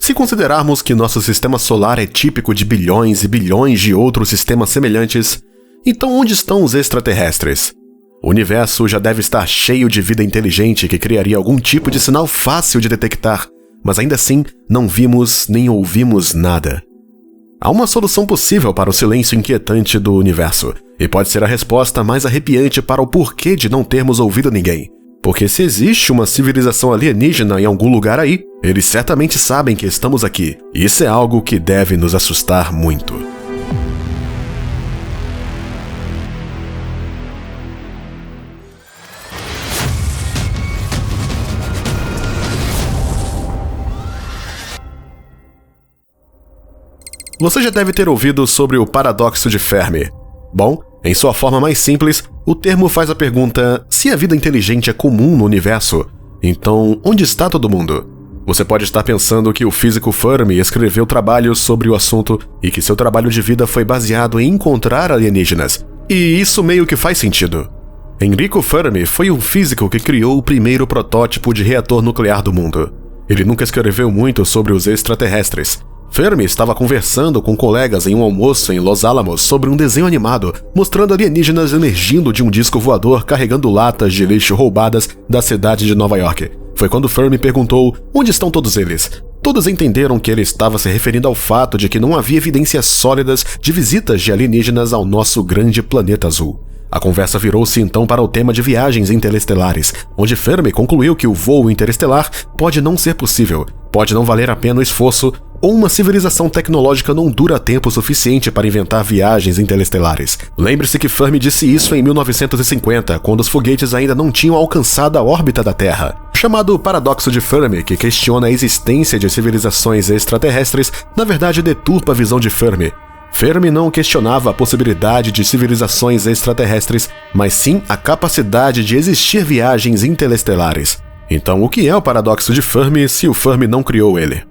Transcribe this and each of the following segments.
Se considerarmos que nosso sistema solar é típico de bilhões e bilhões de outros sistemas semelhantes, então onde estão os extraterrestres? O universo já deve estar cheio de vida inteligente que criaria algum tipo de sinal fácil de detectar, mas ainda assim não vimos nem ouvimos nada. Há uma solução possível para o silêncio inquietante do universo, e pode ser a resposta mais arrepiante para o porquê de não termos ouvido ninguém. Porque se existe uma civilização alienígena em algum lugar aí, eles certamente sabem que estamos aqui, e isso é algo que deve nos assustar muito. Você já deve ter ouvido sobre o paradoxo de Fermi. Bom, em sua forma mais simples, o termo faz a pergunta: se a vida inteligente é comum no universo, então onde está todo mundo? Você pode estar pensando que o físico Fermi escreveu trabalhos sobre o assunto e que seu trabalho de vida foi baseado em encontrar alienígenas. E isso meio que faz sentido. Enrico Fermi foi um físico que criou o primeiro protótipo de reator nuclear do mundo. Ele nunca escreveu muito sobre os extraterrestres. Fermi estava conversando com colegas em um almoço em Los Alamos sobre um desenho animado, mostrando alienígenas emergindo de um disco voador carregando latas de lixo roubadas da cidade de Nova York. Foi quando Fermi perguntou: onde estão todos eles? Todos entenderam que ele estava se referindo ao fato de que não havia evidências sólidas de visitas de alienígenas ao nosso grande planeta azul. A conversa virou-se então para o tema de viagens interestelares, onde Fermi concluiu que o voo interestelar pode não ser possível, pode não valer a pena o esforço, ou uma civilização tecnológica não dura tempo suficiente para inventar viagens interestelares. Lembre-se que Fermi disse isso em 1950, quando os foguetes ainda não tinham alcançado a órbita da Terra. O chamado paradoxo de Fermi, que questiona a existência de civilizações extraterrestres, na verdade deturpa a visão de Fermi. Fermi não questionava a possibilidade de civilizações extraterrestres, mas sim a capacidade de existir viagens interestelares. Então, o que é o paradoxo de Fermi se o Fermi não criou ele?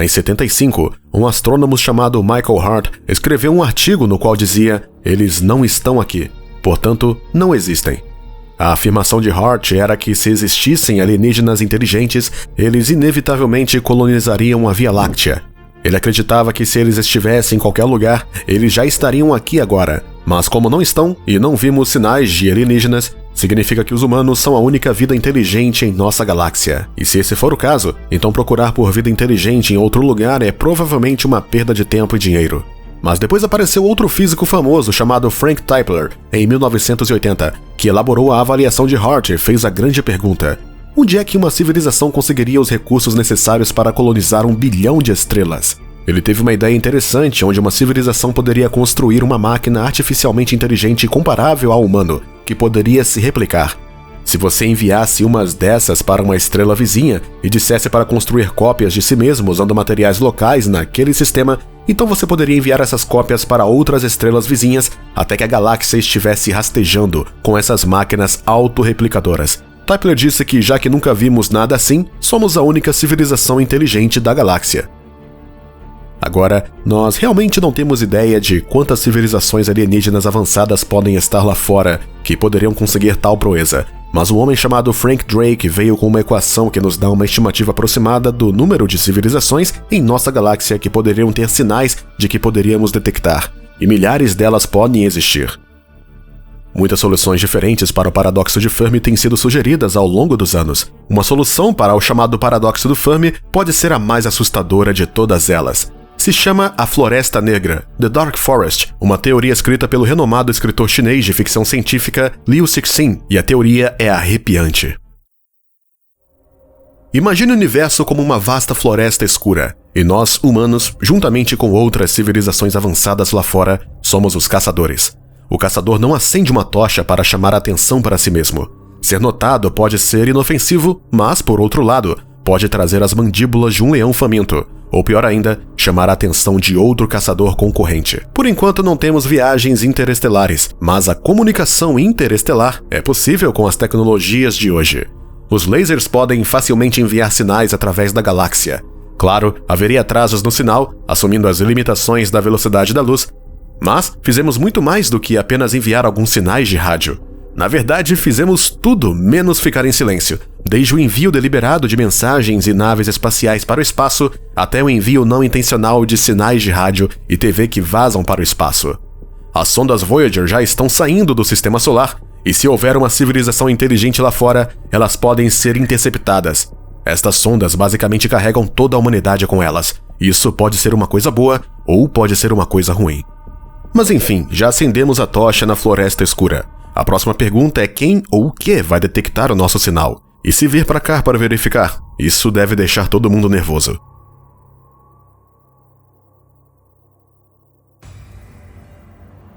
Em 75, um astrônomo chamado Michael Hart escreveu um artigo no qual dizia: eles não estão aqui, portanto, não existem. A afirmação de Hart era que se existissem alienígenas inteligentes, eles inevitavelmente colonizariam a Via Láctea. Ele acreditava que se eles estivessem em qualquer lugar, eles já estariam aqui agora. Mas como não estão e não vimos sinais de alienígenas, significa que os humanos são a única vida inteligente em nossa galáxia. E se esse for o caso, então procurar por vida inteligente em outro lugar é provavelmente uma perda de tempo e dinheiro. Mas depois apareceu outro físico famoso chamado Frank Tipler, em 1980, que elaborou a avaliação de Hart e fez a grande pergunta: onde é que uma civilização conseguiria os recursos necessários para colonizar 1 bilhão de estrelas? Ele teve uma ideia interessante onde uma civilização poderia construir uma máquina artificialmente inteligente comparável ao humano, que poderia se replicar. Se você enviasse umas dessas para uma estrela vizinha e dissesse para construir cópias de si mesmo usando materiais locais naquele sistema, então você poderia enviar essas cópias para outras estrelas vizinhas até que a galáxia estivesse rastejando com essas máquinas autorreplicadoras. Tipler disse que, já que nunca vimos nada assim, somos a única civilização inteligente da galáxia. Agora, nós realmente não temos ideia de quantas civilizações alienígenas avançadas podem estar lá fora que poderiam conseguir tal proeza, mas um homem chamado Frank Drake veio com uma equação que nos dá uma estimativa aproximada do número de civilizações em nossa galáxia que poderiam ter sinais de que poderíamos detectar, e milhares delas podem existir. Muitas soluções diferentes para o paradoxo de Fermi têm sido sugeridas ao longo dos anos. Uma solução para o chamado paradoxo do Fermi pode ser a mais assustadora de todas elas. Se chama a Floresta Negra, The Dark Forest, uma teoria escrita pelo renomado escritor chinês de ficção científica Liu Cixin, e a teoria é arrepiante. Imagine o universo como uma vasta floresta escura, e nós, humanos, juntamente com outras civilizações avançadas lá fora, somos os caçadores. O caçador não acende uma tocha para chamar a atenção para si mesmo. Ser notado pode ser inofensivo, mas, por outro lado, pode trazer as mandíbulas de um leão faminto, ou pior ainda, chamar a atenção de outro caçador concorrente. Por enquanto não temos viagens interestelares, mas a comunicação interestelar é possível com as tecnologias de hoje. Os lasers podem facilmente enviar sinais através da galáxia. Claro, haveria atrasos no sinal, assumindo as limitações da velocidade da luz, mas fizemos muito mais do que apenas enviar alguns sinais de rádio. Na verdade, fizemos tudo menos ficar em silêncio, desde o envio deliberado de mensagens e naves espaciais para o espaço, até o envio não intencional de sinais de rádio e TV que vazam para o espaço. As sondas Voyager já estão saindo do sistema solar, e se houver uma civilização inteligente lá fora, elas podem ser interceptadas. Estas sondas basicamente carregam toda a humanidade com elas. Isso pode ser uma coisa boa ou pode ser uma coisa ruim. Mas enfim, já acendemos a tocha na floresta escura. A próxima pergunta é quem ou o que vai detectar o nosso sinal. E se vir para cá para verificar? Isso deve deixar todo mundo nervoso.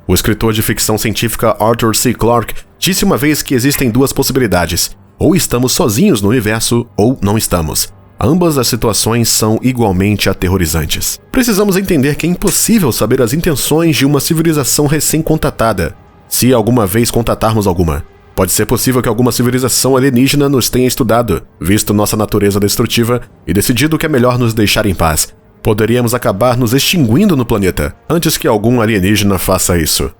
O escritor de ficção científica Arthur C. Clarke disse uma vez que existem duas possibilidades. Ou estamos sozinhos no universo, ou não estamos. Ambas as situações são igualmente aterrorizantes. Precisamos entender que é impossível saber as intenções de uma civilização recém-contatada, se alguma vez contatarmos alguma. Pode ser possível que alguma civilização alienígena nos tenha estudado, visto nossa natureza destrutiva e decidido que é melhor nos deixar em paz. Poderíamos acabar nos extinguindo no planeta, antes que algum alienígena faça isso.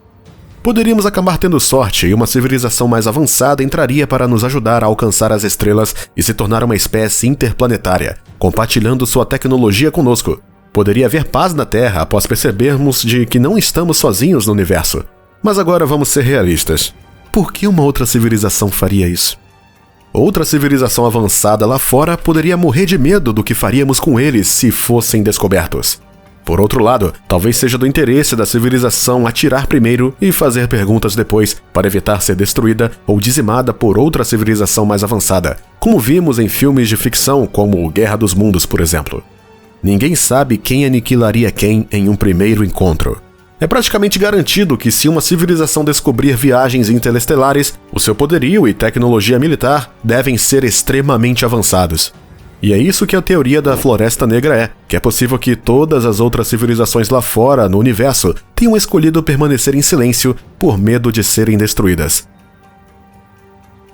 Poderíamos acabar tendo sorte e uma civilização mais avançada entraria para nos ajudar a alcançar as estrelas e se tornar uma espécie interplanetária, compartilhando sua tecnologia conosco. Poderia haver paz na Terra após percebermos de que não estamos sozinhos no universo. Mas agora vamos ser realistas. Por que uma outra civilização faria isso? Outra civilização avançada lá fora poderia morrer de medo do que faríamos com eles se fossem descobertos. Por outro lado, talvez seja do interesse da civilização atirar primeiro e fazer perguntas depois, para evitar ser destruída ou dizimada por outra civilização mais avançada, como vimos em filmes de ficção como Guerra dos Mundos, por exemplo. Ninguém sabe quem aniquilaria quem em um primeiro encontro. É praticamente garantido que se uma civilização descobrir viagens interestelares, o seu poderio e tecnologia militar devem ser extremamente avançados. E é isso que a teoria da Floresta Negra é, que é possível que todas as outras civilizações lá fora, no universo, tenham escolhido permanecer em silêncio por medo de serem destruídas.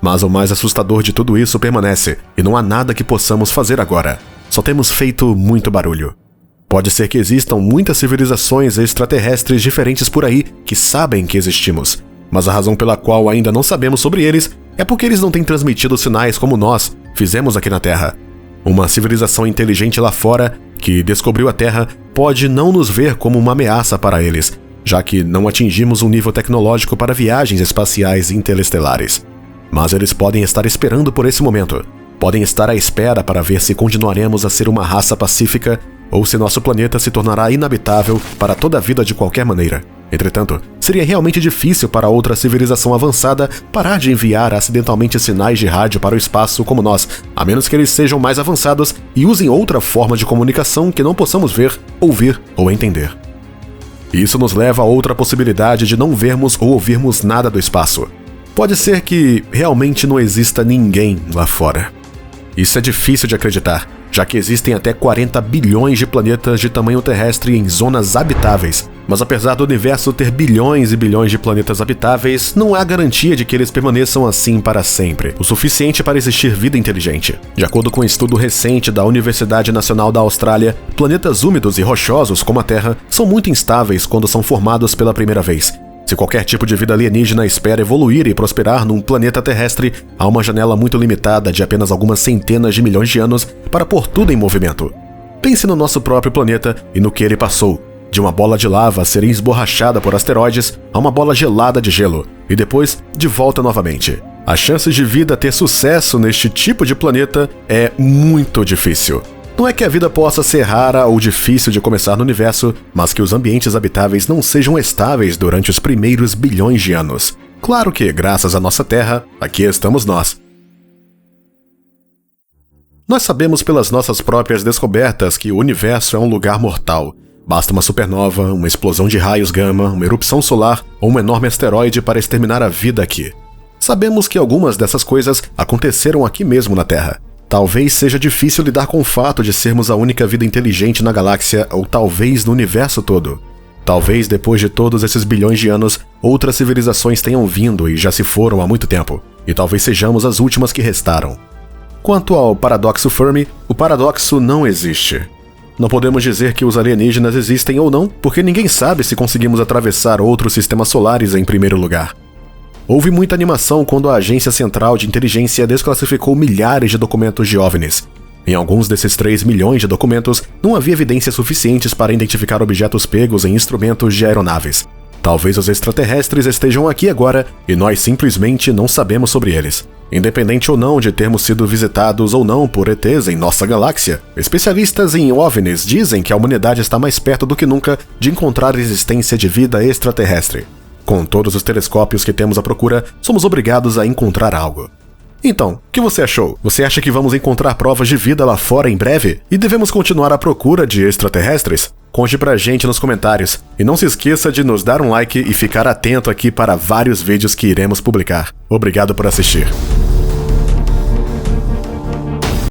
Mas o mais assustador de tudo isso permanece, e não há nada que possamos fazer agora. Só temos feito muito barulho. Pode ser que existam muitas civilizações extraterrestres diferentes por aí que sabem que existimos, mas a razão pela qual ainda não sabemos sobre eles é porque eles não têm transmitido sinais como nós fizemos aqui na Terra. Uma civilização inteligente lá fora, que descobriu a Terra, pode não nos ver como uma ameaça para eles, já que não atingimos um nível tecnológico para viagens espaciais interestelares. Mas eles podem estar esperando por esse momento. Podem estar à espera para ver se continuaremos a ser uma raça pacífica ou se nosso planeta se tornará inabitável para toda a vida de qualquer maneira. Entretanto, seria realmente difícil para outra civilização avançada parar de enviar acidentalmente sinais de rádio para o espaço como nós, a menos que eles sejam mais avançados e usem outra forma de comunicação que não possamos ver, ouvir ou entender. Isso nos leva a outra possibilidade de não vermos ou ouvirmos nada do espaço. Pode ser que realmente não exista ninguém lá fora. Isso é difícil de acreditar, já que existem até 40 bilhões de planetas de tamanho terrestre em zonas habitáveis. Mas apesar do universo ter bilhões e bilhões de planetas habitáveis, não há garantia de que eles permaneçam assim para sempre, o suficiente para existir vida inteligente. De acordo com um estudo recente da Universidade Nacional da Austrália, planetas úmidos e rochosos como a Terra são muito instáveis quando são formados pela primeira vez. Se qualquer tipo de vida alienígena espera evoluir e prosperar num planeta terrestre, há uma janela muito limitada de apenas algumas centenas de milhões de anos para pôr tudo em movimento. Pense no nosso próprio planeta e no que ele passou. De uma bola de lava ser esborrachada por asteroides a uma bola gelada de gelo, e depois de volta novamente. As chances de vida ter sucesso neste tipo de planeta é muito difícil. Não é que a vida possa ser rara ou difícil de começar no universo, mas que os ambientes habitáveis não sejam estáveis durante os primeiros bilhões de anos. Claro que, graças à nossa Terra, aqui estamos nós. Nós sabemos pelas nossas próprias descobertas que o universo é um lugar mortal. Basta uma supernova, uma explosão de raios gama, uma erupção solar ou um enorme asteroide para exterminar a vida aqui. Sabemos que algumas dessas coisas aconteceram aqui mesmo na Terra. Talvez seja difícil lidar com o fato de sermos a única vida inteligente na galáxia ou talvez no universo todo. Talvez depois de todos esses bilhões de anos, outras civilizações tenham vindo e já se foram há muito tempo, e talvez sejamos as últimas que restaram. Quanto ao paradoxo Fermi, o paradoxo não existe. Não podemos dizer que os alienígenas existem ou não, porque ninguém sabe se conseguimos atravessar outros sistemas solares em primeiro lugar. Houve muita animação quando a Agência Central de Inteligência desclassificou milhares de documentos de OVNIs. Em alguns desses 3 milhões de documentos, não havia evidências suficientes para identificar objetos pegos em instrumentos de aeronaves. Talvez os extraterrestres estejam aqui agora e nós simplesmente não sabemos sobre eles. Independente ou não de termos sido visitados ou não por ETs em nossa galáxia, especialistas em OVNIs dizem que a humanidade está mais perto do que nunca de encontrar a existência de vida extraterrestre. Com todos os telescópios que temos à procura, somos obrigados a encontrar algo. Então, o que você achou? Você acha que vamos encontrar provas de vida lá fora em breve? E devemos continuar à procura de extraterrestres? Conte pra gente nos comentários. E não se esqueça de nos dar um like e ficar atento aqui para vários vídeos que iremos publicar. Obrigado por assistir.